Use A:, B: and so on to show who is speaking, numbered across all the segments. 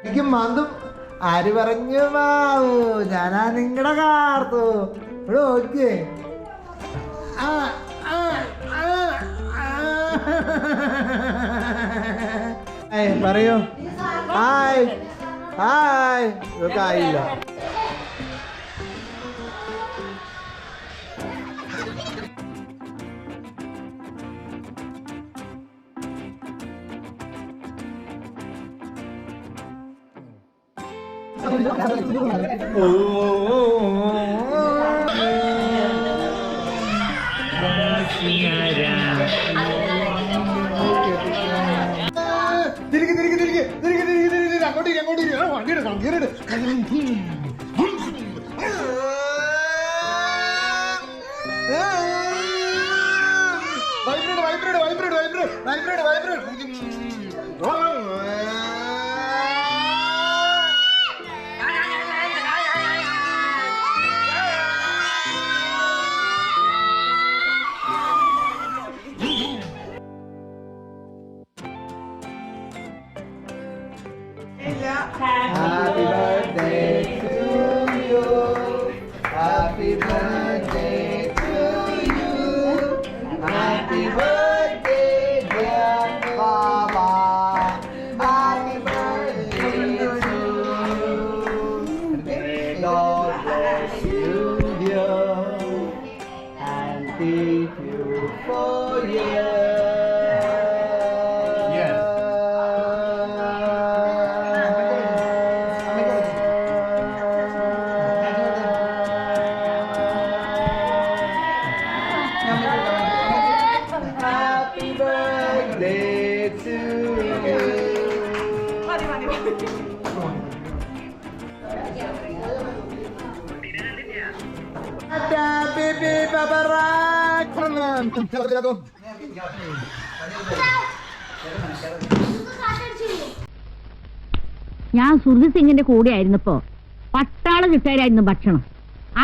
A: എനിക്ക് മന്തും ആര് പറഞ്ഞു മാവു ഞാനാ നിങ്ങളുടെ കാർത്തു ഇവിടെ നോക്കിയേ. പറയൂ ഹായ് ഹായ്. ഇതൊക്കെ ആയില്ല. Happy birthday to you. Happy birthday to you. Happy birthday dear Baba. Happy birthday to you. May God bless you dear and keep you for years. Happy birthday to you. Happy Babarak.
B: ഞാൻ സുഹൃത് സിംഗിന്റെ കൂടെ ആയിരുന്നപ്പോ പട്ടാള ചുട്ടായിരുന്നു ഭക്ഷണം.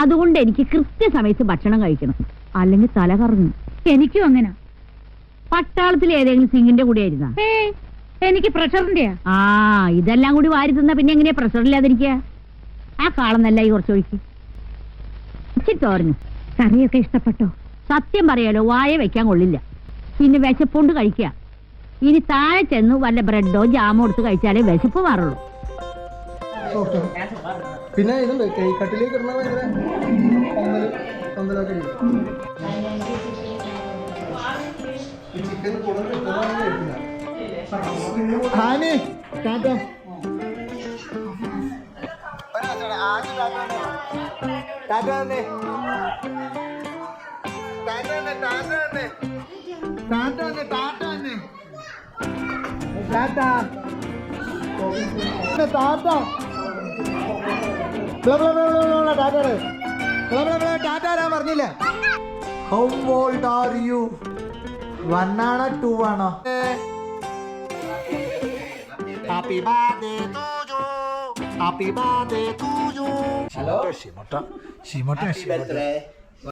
B: അതുകൊണ്ട് എനിക്ക് കൃത്യസമയത്ത് ഭക്ഷണം കഴിക്കണം, അല്ലെങ്കിൽ തല കറങ്ങും. എനിക്കും അങ്ങനെ. പട്ടാളത്തിൽ ഏതെങ്കിലും സിംഗിന്റെ കൂടെ ആയിരുന്ന എനിക്ക് പ്രഷറിന്റെയാ. ആ ഇതെല്ലാം കൂടി വാരി തിന്നാ പിന്നെ എങ്ങനെയാ പ്രഷറില്ലാതിരിക്കുക? ആ കാളന്നല്ല ഈ കുറച്ചൊഴിക്ക് തോരഞ്ഞു. കറിയൊക്കെ ഇഷ്ടപ്പെട്ടോ? സത്യം പറയാലോ, വായ വെക്കാൻ കൊള്ളില്ല. പിന്നെ വിശപ്പുണ്ട് കഴിക്കുക. ഇനി താഴെ ചെന്ന് വല്ല ബ്രെഡോ ജാമോ എടുത്ത് കഴിച്ചാലേ വിശപ്പ് മാറുള്ളൂ.
A: പിന്നെ ഇതുണ്ട് കട്ടിലേക്ക് ഇടുന്ന ഭയങ്കര പന്തലൊക്കെ ഹാനി ടാറ്റ ടാറ്റ തന്നെ ടാറ്റ തന്നെ ടാറ്റ തന്നെ ടാറ്റ തന്നെ ടാറ്റ തന്നെ ടാറ്റ ടാറ്റ ടാറ്റ ഞാൻ പറഞ്ഞില്ലേ. How old are you? 1 ആണോ 2 ആണോ? Happy birthday to you. Happy birthday to you. Hello ഷിമോട്ട ഷിമോട്ട ഷിമോട്ട